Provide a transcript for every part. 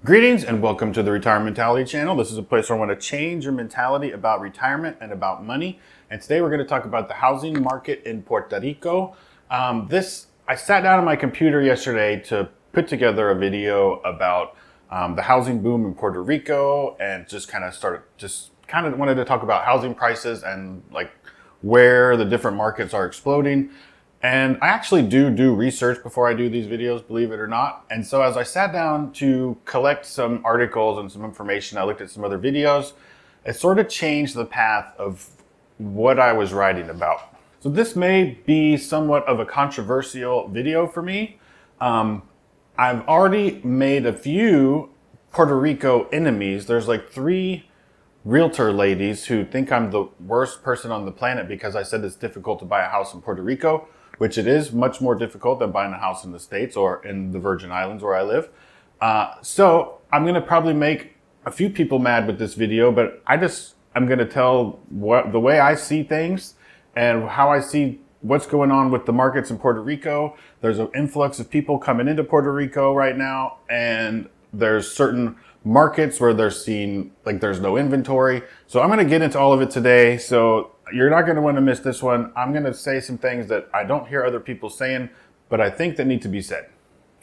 Greetings and welcome to the Retirement Mentality channel. This is a place where I want to change your mentality about retirement and about money. And today we're going to talk about the housing market in Puerto Rico. I sat down on my computer yesterday to put together a video about the housing boom in Puerto Rico, and just kind of wanted to talk about housing prices and like where the different markets are exploding. And I actually do research before I do these videos, believe it or not. And so as I sat down to collect some articles and some information, I looked at some other videos. It sort of changed the path of what I was writing about. So this may be somewhat of a controversial video for me. I've already made a few Puerto Rico enemies. There's like 3 realtor ladies who think I'm the worst person on the planet because I said it's difficult to buy a house in Puerto Rico, which it is much more difficult than buying a house in the States or in the Virgin Islands where I live. So I'm going to probably make a few people mad with this video, but I'm going to tell the way I see things and how I see what's going on with the markets in Puerto Rico. There's an influx of people coming into Puerto Rico right now, and there's certain markets where they're seeing like there's no inventory. So I'm going to get into all of it today. So you're not going to want to miss this one. I'm going to say some things that I don't hear other people saying, but I think that need to be said.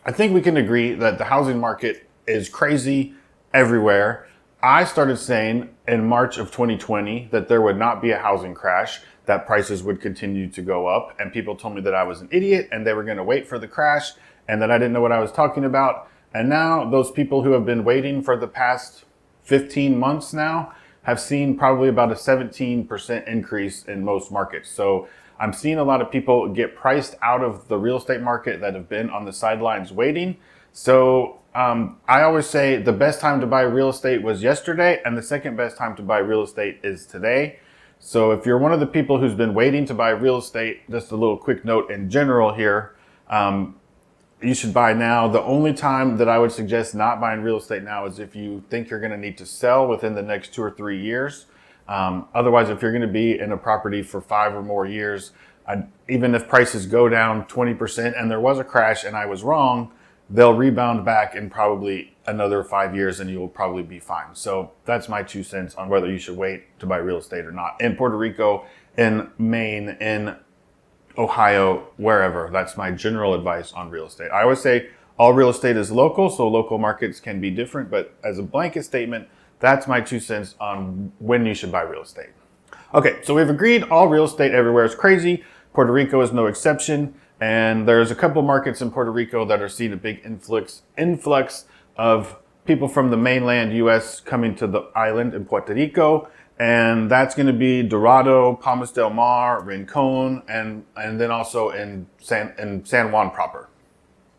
I think we can agree that the housing market is crazy everywhere. I started saying in March of 2020 that there would not be a housing crash, that prices would continue to go up. And people told me that I was an idiot and they were going to wait for the crash and that I didn't know what I was talking about. And now those people who have been waiting for the past 15 months now have seen probably about a 17% increase in most markets. So I'm seeing a lot of people get priced out of the real estate market that have been on the sidelines waiting. So I always say the best time to buy real estate was yesterday, and the second best time to buy real estate is today. So if you're one of the people who's been waiting to buy real estate, just a little quick note in general here, you should buy now. The only time that I would suggest not buying real estate now is if you think you're going to need to sell within the next 2 or 3 years. Otherwise, if you're going to be in a property for 5 or more years, even if prices go down 20% and there was a crash and I was wrong, they'll rebound back in probably another 5 years and you'll probably be fine. So that's my 2 cents on whether you should wait to buy real estate or not. In Puerto Rico, in Maine, in Ohio, wherever. That's my general advice on real estate. I always say all real estate is local, so local markets can be different, but as a blanket statement, that's my 2 cents on when you should buy real estate. Okay, so we've agreed all real estate everywhere is crazy. Puerto Rico is no exception, and there's a couple markets in Puerto Rico that are seeing a big influx of people from the mainland U.S. coming to the island in Puerto Rico. And that's going to be Dorado, Palmas del Mar, Rincon, and then also in San Juan proper.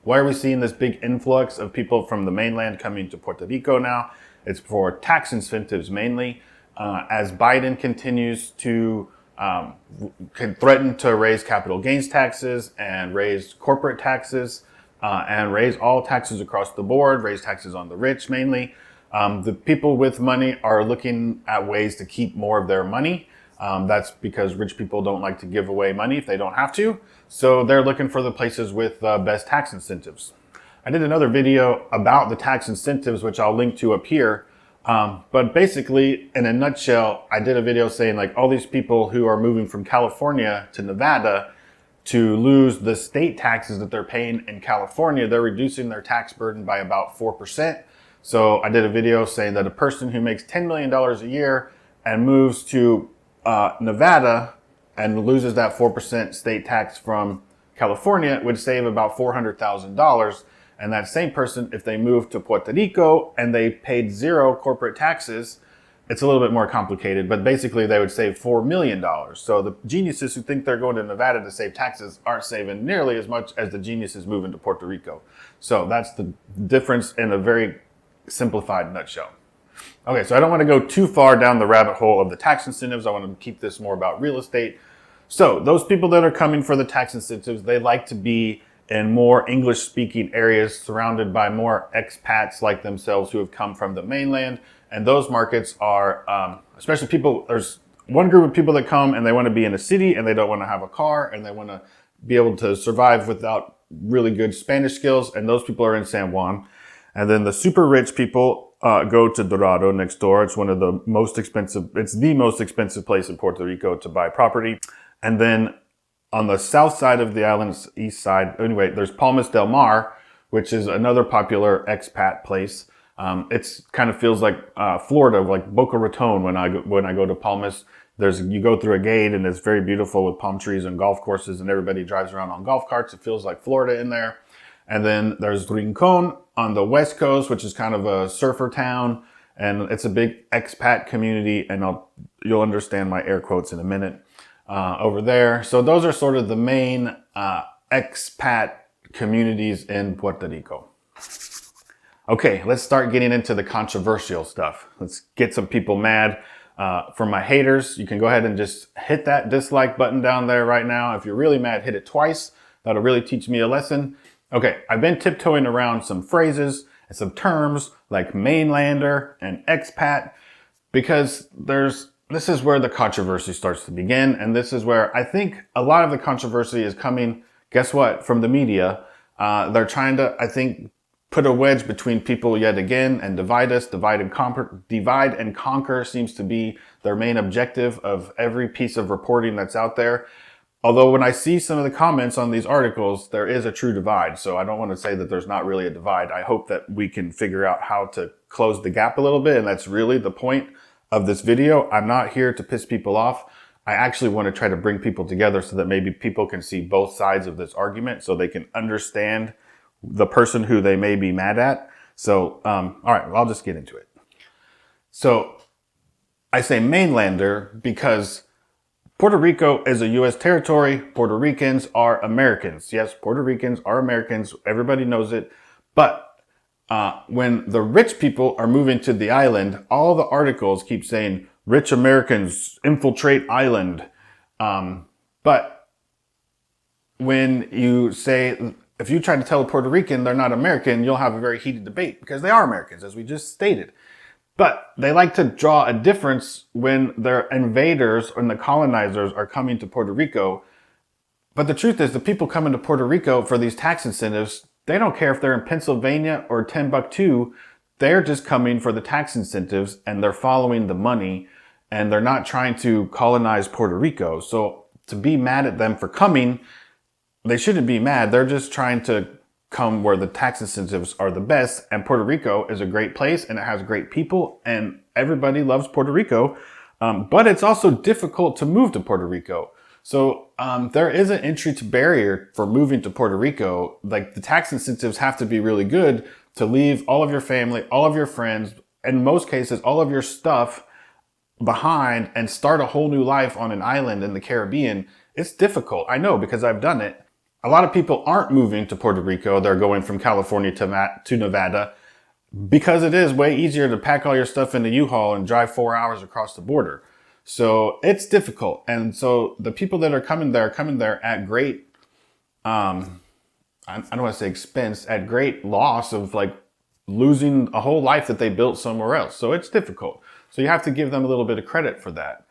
Why are we seeing this big influx of people from the mainland coming to Puerto Rico now? It's for tax incentives mainly. As Biden continues to threaten to raise capital gains taxes and raise corporate taxes and raise all taxes across the board, raise taxes on the rich mainly. The people with money are looking at ways to keep more of their money. That's because rich people don't like to give away money if they don't have to. So they're looking for the places with best tax incentives. I did another video about the tax incentives, which I'll link to up here. But basically, in a nutshell, I did a video saying like all these people who are moving from California to Nevada to lose the state taxes that they're paying in California, they're reducing their tax burden by about 4%. So I did a video saying that a person who makes $10 million a year and moves to Nevada and loses that 4% state tax from California would save about $400,000. And that same person, if they moved to Puerto Rico and they paid 0 corporate taxes, it's a little bit more complicated, but basically they would save $4 million. So the geniuses who think they're going to Nevada to save taxes aren't saving nearly as much as the geniuses moving to Puerto Rico. So that's the difference in a very simplified nutshell. Okay, so I don't want to go too far down the rabbit hole of the tax incentives. I want to keep this more about real estate. So those people that are coming for the tax incentives, they like to be in more English-speaking areas surrounded by more expats like themselves who have come from the mainland. And those markets are, especially people, there's one group of people that come and they want to be in a city and they don't want to have a car and they want to be able to survive without really good Spanish skills. And those people are in San Juan. And then the super rich people go to Dorado next door. It's one of the most expensive, it's the most expensive place in Puerto Rico to buy property. And then on the south side of the island's east side, anyway, there's Palmas del Mar, which is another popular expat place. It's kind of feels like Florida, like Boca Raton when I go to Palmas. You go through a gate and it's very beautiful with palm trees and golf courses and everybody drives around on golf carts. It feels like Florida in there. And then there's Rincon on the west coast, which is kind of a surfer town. And it's a big expat community. And you'll understand my air quotes in a minute over there. So those are sort of the main expat communities in Puerto Rico. Okay, let's start getting into the controversial stuff. Let's get some people mad. For my haters, you can go ahead and just hit that dislike button down there right now. If you're really mad, hit it twice. That'll really teach me a lesson. Okay, I've been tiptoeing around some phrases and some terms like mainlander and expat because this is where the controversy starts to begin. And this is where I think a lot of the controversy is coming, guess what, from the media. They're trying to, I think, put a wedge between people yet again and divide us. Divide and conquer seems to be their main objective of every piece of reporting that's out there. Although when I see some of the comments on these articles, there is a true divide. So I don't want to say that there's not really a divide. I hope that we can figure out how to close the gap a little bit. And that's really the point of this video. I'm not here to piss people off. I actually want to try to bring people together so that maybe people can see both sides of this argument so they can understand the person who they may be mad at. So, all right, I'll just get into it. So I say mainlander because Puerto Rico is a U.S. territory. Puerto Ricans are Americans. Yes, Puerto Ricans are Americans. Everybody knows it. But when the rich people are moving to the island, all the articles keep saying rich Americans infiltrate island. But when you say, if you try to tell a Puerto Rican they're not American, you'll have a very heated debate because they are Americans, as we just stated. But they like to draw a difference when their invaders and the colonizers are coming to Puerto Rico. But the truth is, the people coming to Puerto Rico for these tax incentives, they don't care if they're in Pennsylvania or Timbuktu. They're just coming for the tax incentives and they're following the money and they're not trying to colonize Puerto Rico. So to be mad at them for coming, they shouldn't be mad. They're just trying to come where the tax incentives are the best. And Puerto Rico is a great place and it has great people and everybody loves Puerto Rico. But it's also difficult to move to Puerto Rico. So there is an entry to barrier for moving to Puerto Rico. Like the tax incentives have to be really good to leave all of your family, all of your friends, in most cases, all of your stuff behind and start a whole new life on an island in the Caribbean. It's difficult. I know because I've done it. A lot of people aren't moving to Puerto Rico. They're going from California to Nevada because it is way easier to pack all your stuff in the U-Haul and drive 4 hours across the border. So it's difficult. And so the people that are coming there at great, I don't want to say expense, at great loss of like losing a whole life that they built somewhere else. So it's difficult. So you have to give them a little bit of credit for that.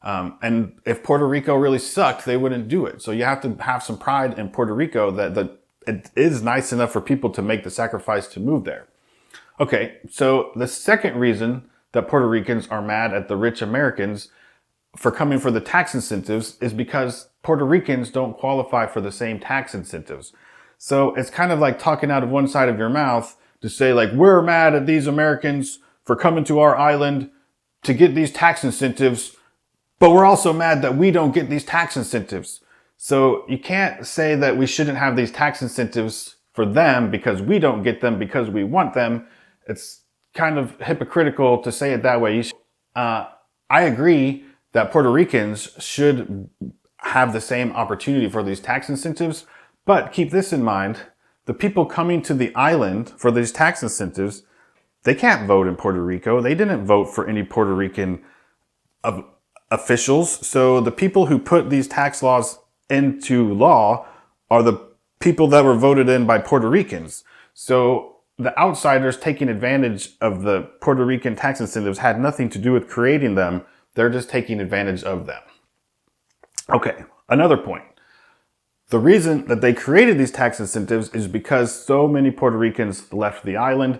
And if Puerto Rico really sucked, they wouldn't do it. So you have to have some pride in Puerto Rico that it is nice enough for people to make the sacrifice to move there. Okay, so the second reason that Puerto Ricans are mad at the rich Americans for coming for the tax incentives is because Puerto Ricans don't qualify for the same tax incentives. So it's kind of like talking out of one side of your mouth to say like, we're mad at these Americans for coming to our island to get these tax incentives, but we're also mad that we don't get these tax incentives. So you can't say that we shouldn't have these tax incentives for them because we don't get them because we want them. It's kind of hypocritical to say it that way. I agree that Puerto Ricans should have the same opportunity for these tax incentives, but keep this in mind. The people coming to the island for these tax incentives, they can't vote in Puerto Rico. They didn't vote for any Puerto Rican officials. So the people who put these tax laws into law are the people that were voted in by Puerto Ricans. So the outsiders taking advantage of the Puerto Rican tax incentives had nothing to do with creating them. They're just taking advantage of them. Okay, another point. The reason that they created these tax incentives is because so many Puerto Ricans left the island.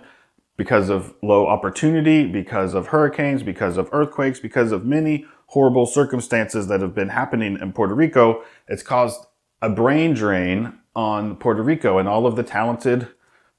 because of low opportunity, because of hurricanes, because of earthquakes, because of many horrible circumstances that have been happening in Puerto Rico. It's caused a brain drain on Puerto Rico, and all of the talented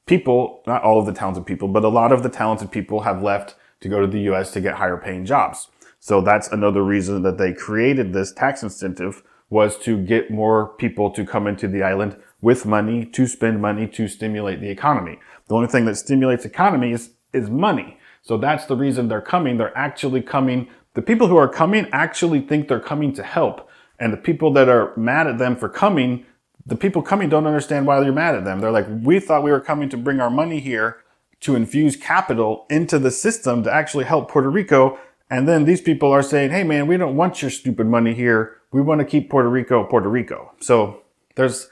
people, not all of the talented people, but a lot of the talented people have left to go to the US to get higher paying jobs. So that's another reason that they created this tax incentive, was to get more people to come into the island with money, to spend money, to stimulate the economy. The only thing that stimulates economy is money. So that's the reason they're coming. They're actually coming. The people who are coming actually think they're coming to help. And the people that are mad at them for coming, the people coming don't understand why you're mad at them. They're like, we thought we were coming to bring our money here to infuse capital into the system to actually help Puerto Rico. And then these people are saying, hey man, we don't want your stupid money here. We want to keep Puerto Rico, Puerto Rico. So there's,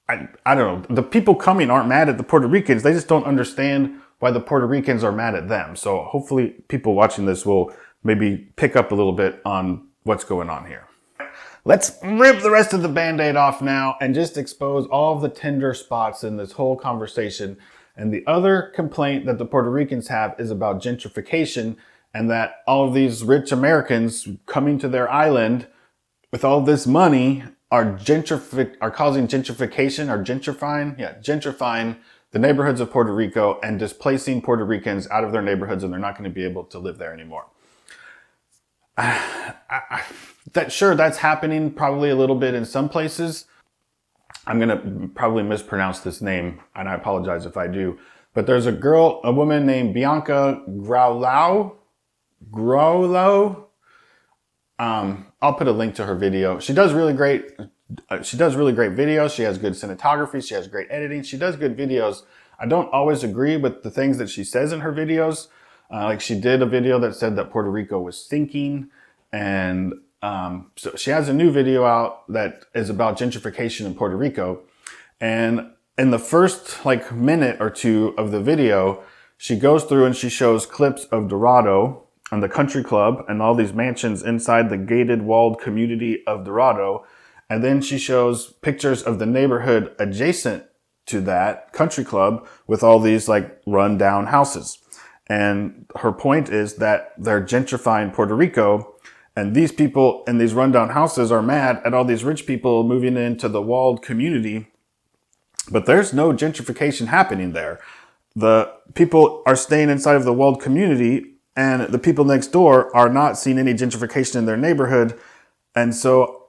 I don't know. The people coming aren't mad at the Puerto Ricans. They just don't understand why the Puerto Ricans are mad at them. So hopefully people watching this will maybe pick up a little bit on what's going on here. Let's rip the rest of the Band-Aid off now and just expose all of the tender spots in this whole conversation. And the other complaint that the Puerto Ricans have is about gentrification, and that all of these rich Americans coming to their island with all this money are causing gentrification, or gentrifying the neighborhoods of Puerto Rico and displacing Puerto Ricans out of their neighborhoods, and they're not going to be able to live there anymore. That's happening probably a little bit in some places. I'm going to probably mispronounce this name, and I apologize if I do. But there's a woman named Bianca Graulau. I'll put a link to her video. She does really great videos. She has good cinematography. She has great editing. She does good videos. I don't always agree with the things that she says in her videos. Like she did a video that said that Puerto Rico was sinking. And so she has a new video out that is about gentrification in Puerto Rico. And in the first minute or two of the video, she goes through and she shows clips of Dorado and the country club and all these mansions inside the gated walled community of Dorado. And then she shows pictures of the neighborhood adjacent to that country club with all these run down houses. And her point is that they're gentrifying Puerto Rico, and these people in these rundown houses are mad at all these rich people moving into the walled community. But there's no gentrification happening there. The people are staying inside of the walled community, and the people next door are not seeing any gentrification in their neighborhood. And so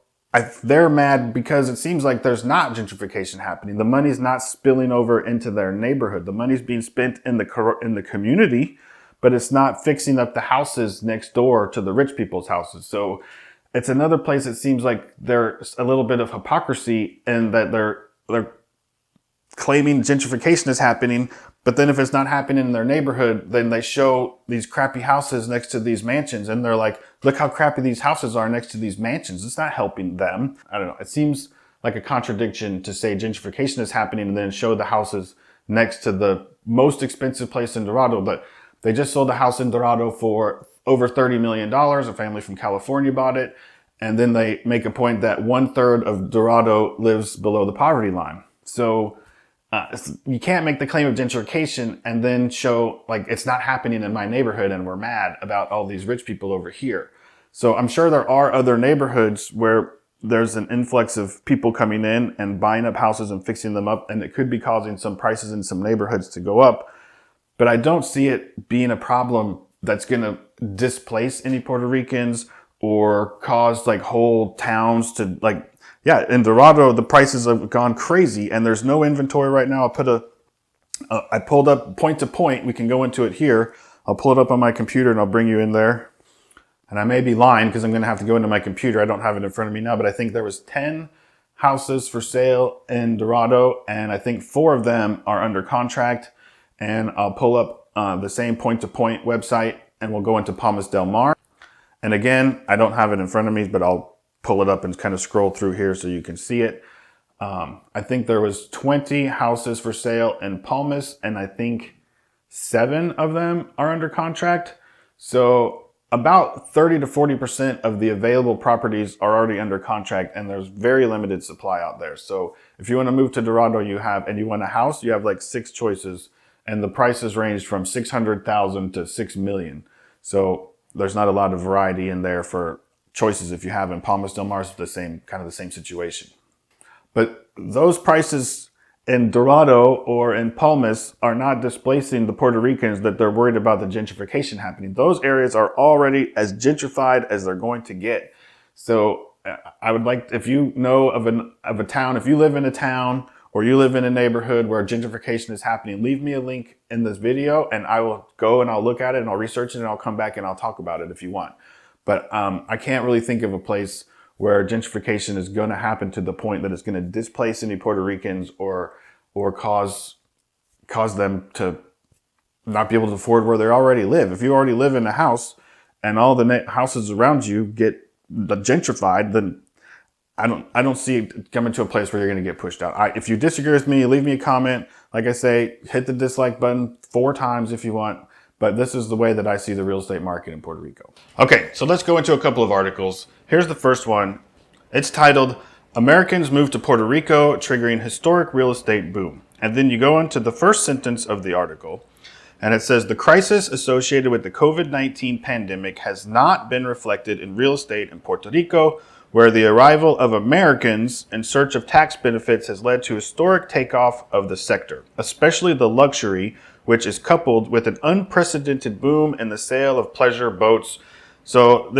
they're mad because it seems like there's not gentrification happening. The money's not spilling over into their neighborhood. The money's being spent in the community, but it's not fixing up the houses next door to the rich people's houses. So it's another place that seems like there's a little bit of hypocrisy in that they're claiming gentrification is happening, but then if it's not happening in their neighborhood, then they show these crappy houses next to these mansions, and they're like, look how crappy these houses are next to these mansions. It's not helping them. I don't know. It seems like a contradiction to say gentrification is happening and then show the houses next to the most expensive place in Dorado. But they just sold a house in Dorado for over $30 million. A family from California bought it. And then they make a point that 1/3 of Dorado lives below the poverty line. So you can't make the claim of gentrification and then show it's not happening in my neighborhood and we're mad about all these rich people over here. So I'm sure there are other neighborhoods where there's an influx of people coming in and buying up houses and fixing them up, and it could be causing some prices in some neighborhoods to go up. But I don't see it being a problem that's going to displace any Puerto Ricans or cause whole towns to in Dorado, the prices have gone crazy and there's no inventory right now. I pulled up point to point. We can go into it here. I'll pull it up on my computer and I'll bring you in there. And I may be lying because I'm going to have to go into my computer. I don't have it in front of me now, but I think there was 10 houses for sale in Dorado, and I think 4 of them are under contract. And I'll pull up the same point to point website and we'll go into Palmas del Mar. And again, I don't have it in front of me, but I'll pull it up and kind of scroll through here so you can see it. I think there was 20 houses for sale in Palmas, and I think 7 of them are under contract. So about 30 to 40% of the available properties are already under contract, and there's very limited supply out there. So if you want to move to Dorado, and you want a house, you have 6 choices, and the prices ranged from 600,000 to 6 million. So there's not a lot of variety in there for choices. If you have in Palmas del Mar, it's the same situation. But those prices in Dorado or in Palmas are not displacing the Puerto Ricans that they're worried about the gentrification happening. Those areas are already as gentrified as they're going to get. So I would like, if you know of a town, if you live in a town or you live in a neighborhood where gentrification is happening, leave me a link in this video and I will go and I'll look at it and I'll research it and I'll come back and I'll talk about it if you want. But I can't really think of a place where gentrification is going to happen to the point that it's going to displace any Puerto Ricans or cause them to not be able to afford where they already live. If you already live in a house and all the houses around you get gentrified, then I don't see it coming to a place where you're going to get pushed out. If you disagree with me, leave me a comment. Like I say, hit the dislike button 4 times if you want. But this is the way that I see the real estate market in Puerto Rico. Okay, so let's go into a couple of articles. Here's the first one. It's titled, Americans Move to Puerto Rico, Triggering Historic Real Estate Boom. And then you go into the first sentence of the article, and it says, the crisis associated with the COVID-19 pandemic has not been reflected in real estate in Puerto Rico, where the arrival of Americans in search of tax benefits has led to historic takeoff of the sector, especially the luxury, which is coupled with an unprecedented boom in the sale of pleasure boats. So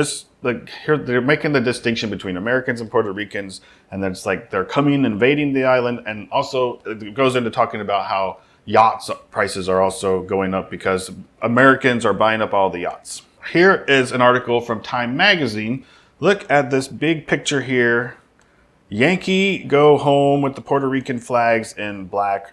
here they're making the distinction between Americans and Puerto Ricans, and then it's like they're coming, invading the island, and also it goes into talking about how yachts prices are also going up because Americans are buying up all the yachts. Here is an article from Time Magazine. Look at this big picture here. Yankee go home with the Puerto Rican flags in black.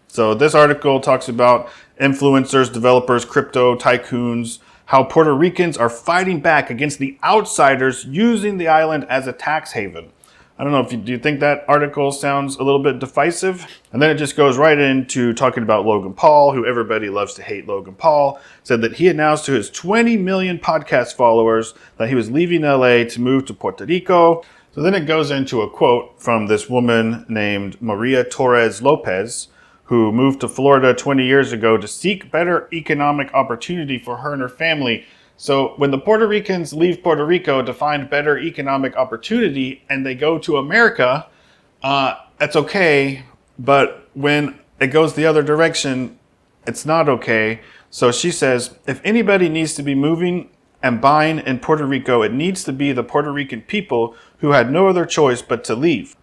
So this article talks about influencers, developers, crypto tycoons, how Puerto Ricans are fighting back against the outsiders using the island as a tax haven. I don't know do you think that article sounds a little bit divisive? And then it just goes right into talking about Logan Paul, who everybody loves to hate. Logan Paul said that he announced to his 20 million podcast followers that he was leaving LA to move to Puerto Rico. So then it goes into a quote from this woman named Maria Torres Lopez, who moved to Florida 20 years ago to seek better economic opportunity for her and her family. So when the Puerto Ricans leave Puerto Rico to find better economic opportunity and they go to America, that's okay. But when it goes the other direction, it's not okay. So she says, if anybody needs to be moving and buying in Puerto Rico, it needs to be the Puerto Rican people who had no other choice but to leave.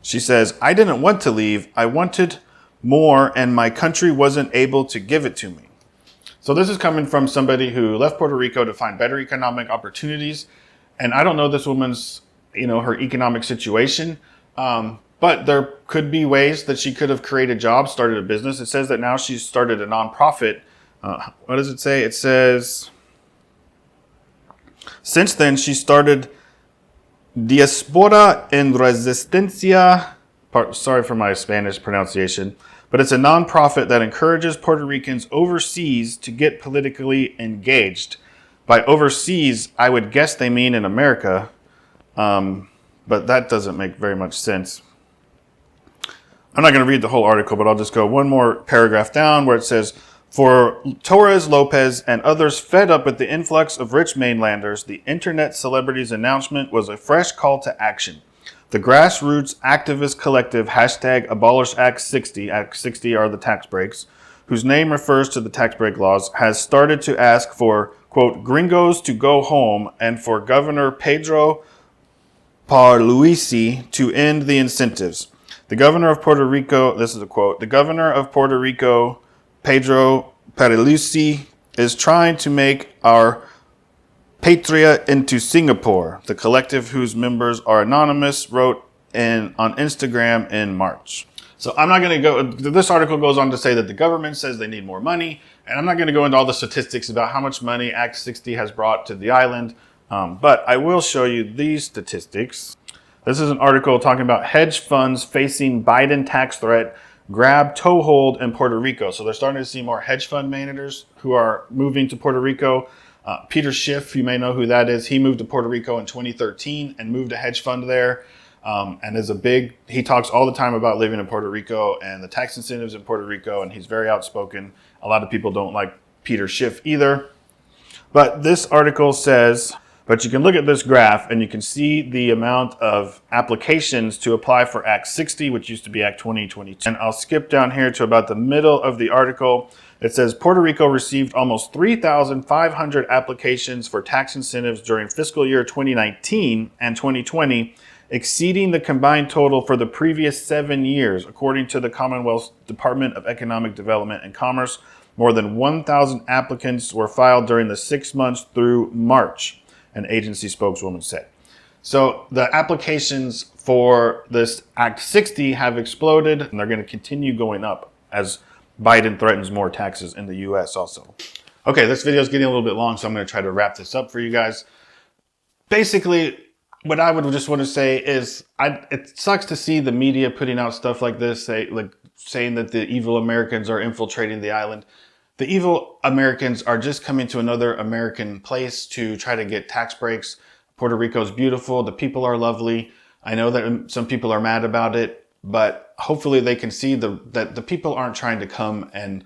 She says, I didn't want to leave. I wanted more, and my country wasn't able to give it to me. So this is coming from somebody who left Puerto Rico to find better economic opportunities. And I don't know this woman's, her economic situation, but there could be ways that she could have created jobs, started a business. It says that now she's started a nonprofit. What does it say? It says, since then, she started Diaspora en Resistencia. Sorry for my Spanish pronunciation. But it's a nonprofit that encourages Puerto Ricans overseas to get politically engaged. By overseas, I would guess they mean in America, but that doesn't make very much sense. I'm not going to read the whole article, but I'll just go one more paragraph down where it says, for Torres Lopez and others fed up with the influx of rich mainlanders, the internet celebrity's announcement was a fresh call to action. The grassroots activist collective #Abolish Act 60, Act 60 are the tax breaks, whose name refers to the tax break laws, has started to ask for, quote, gringos to go home and for Governor Pedro Pierluisi to end the incentives. The governor of Puerto Rico, this is a quote, the governor of Puerto Rico, Pedro Pierluisi, is trying to make our Patria into Singapore, the collective whose members are anonymous wrote on Instagram in March. So I'm not going to go, this article goes on to say that the government says they need more money, and I'm not going to go into all the statistics about how much money Act 60 has brought to the island, but I will show you these statistics. This is an article talking about hedge funds facing Biden tax threat, grab toehold in Puerto Rico. So they're starting to see more hedge fund managers who are moving to Puerto Rico. Peter Schiff, you may know who that is. He moved to Puerto Rico in 2013 and moved a hedge fund there. and he talks all the time about living in Puerto Rico and the tax incentives in Puerto Rico, and he's very outspoken. A lot of people don't like Peter Schiff either. But this article says, but you can look at this graph and you can see the amount of applications to apply for Act 60, which used to be Act 2022. And I'll skip down here to about the middle of the article. It says Puerto Rico received almost 3,500 applications for tax incentives during fiscal year 2019 and 2020, exceeding the combined total for the previous 7 years, according to the Commonwealth's Department of Economic Development and Commerce. More than 1,000 applicants were filed during the 6 months through March, an agency spokeswoman said. So the applications for this Act 60 have exploded, and they're going to continue going up as Biden threatens more taxes in the U.S. also. Okay, this video is getting a little bit long, so I'm going to try to wrap this up for you guys. Basically, what I would just want to say is it sucks to see the media putting out stuff like this, saying that the evil Americans are infiltrating the island. The evil Americans are just coming to another American place to try to get tax breaks. Puerto Rico is beautiful. The people are lovely. I know that some people are mad about it, but hopefully they can see that the people aren't trying to come and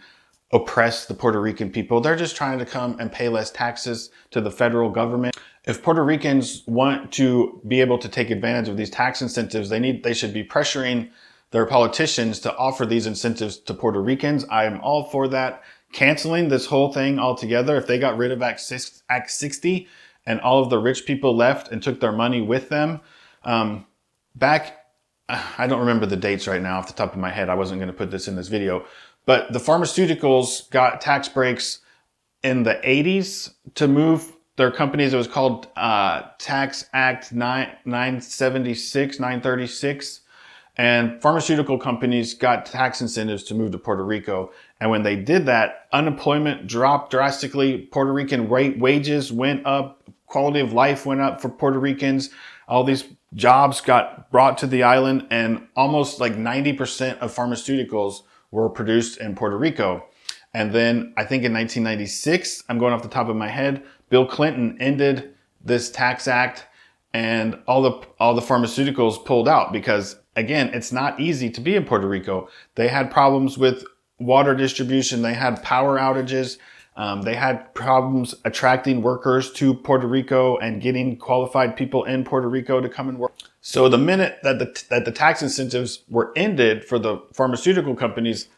oppress the Puerto Rican people. They're just trying to come and pay less taxes to the federal government. If Puerto Ricans want to be able to take advantage of these tax incentives, they should be pressuring their politicians to offer these incentives to Puerto Ricans. I am all for that. Canceling this whole thing altogether. If they got rid of Act 60 and all of the rich people left and took their money with them, back, I don't remember the dates right now off the top of my head. I wasn't going to put this in this video, but the pharmaceuticals got tax breaks in the 80s to move their companies. It was called Tax Act 936. And pharmaceutical companies got tax incentives to move to Puerto Rico. And when they did that, unemployment dropped drastically. Puerto Rican wages went up. Quality of life went up for Puerto Ricans. All these jobs got brought to the island, and almost like 90% of pharmaceuticals were produced in Puerto Rico. And then I think in 1996, I'm going off the top of my head, Bill Clinton ended this tax act, and all the pharmaceuticals pulled out because, again, it's not easy to be in Puerto Rico. They had problems with water distribution. They had power outages. They had problems attracting workers to Puerto Rico and getting qualified people in Puerto Rico to come and work. So the minute that the tax incentives were ended for the pharmaceutical companies,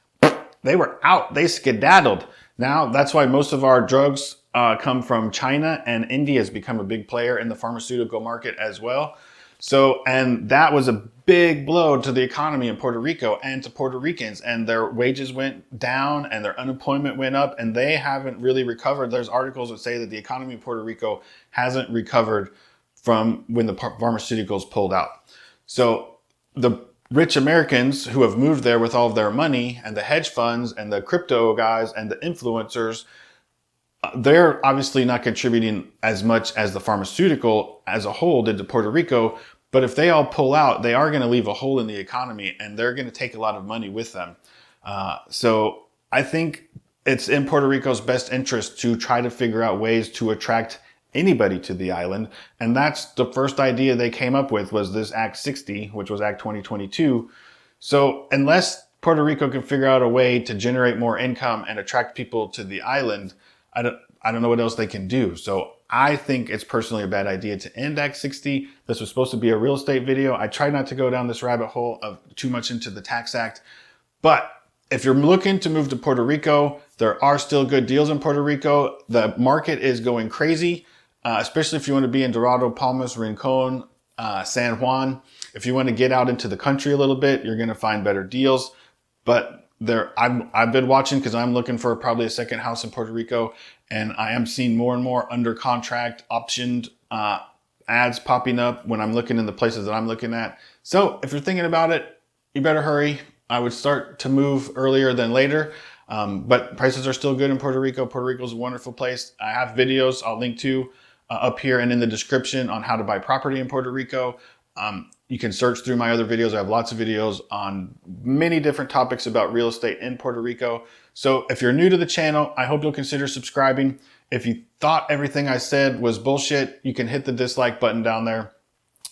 they were out. They skedaddled. Now that's why most of our drugs come from China, and India has become a big player in the pharmaceutical market as well. So, and that was a big blow to the economy in Puerto Rico and to Puerto Ricans, and their wages went down and their unemployment went up, and they haven't really recovered. There's articles that say that the economy of Puerto Rico hasn't recovered from when the pharmaceuticals pulled out. So the rich Americans who have moved there with all of their money, and the hedge funds and the crypto guys and the influencers, they're obviously not contributing as much as the pharmaceutical as a whole did to Puerto Rico. But if they all pull out, they are going to leave a hole in the economy, and they're going to take a lot of money with them. So I think it's in Puerto Rico's best interest to try to figure out ways to attract anybody to the island. And that's the first idea they came up with, was this Act 60, which was Act 2022. So unless Puerto Rico can figure out a way to generate more income and attract people to the island, I don't know what else they can do. So I think it's personally a bad idea to end Act 60. This was supposed to be a real estate video. I try not to go down this rabbit hole of too much into the tax act. But if you're looking to move to Puerto Rico, there are still good deals in Puerto Rico. The market is going crazy, especially if you want to be in Dorado, Palmas, Rincon, San Juan. If you want to get out into the country a little bit, you're going to find better deals. But I've been watching because I'm looking for probably a second house in Puerto Rico, and I am seeing more and more under contract optioned ads popping up when I'm looking in the places that I'm looking at. So if you're thinking about it, you better hurry. I would start to move earlier than later, but prices are still good in Puerto Rico. Puerto Rico is a wonderful place. I have videos I'll link to up here and in the description on how to buy property in Puerto Rico. You can search through my other videos. I have lots of videos on many different topics about real estate in Puerto Rico. So if you're new to the channel, I hope you'll consider subscribing. If you thought everything I said was bullshit, you can hit the dislike button down there.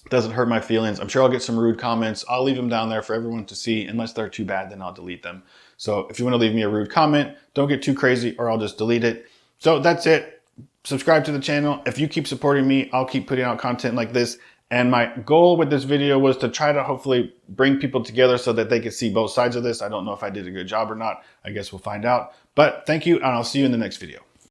Doesn't hurt my feelings. I'm sure I'll get some rude comments. I'll leave them down there for everyone to see. Unless they're too bad, then I'll delete them. So if you want to leave me a rude comment, don't get too crazy or I'll just delete it. So that's it. Subscribe to the channel. If you keep supporting me, I'll keep putting out content like this. And my goal with this video was to try to hopefully bring people together so that they could see both sides of this. I don't know if I did a good job or not. I guess we'll find out. But thank you, and I'll see you in the next video.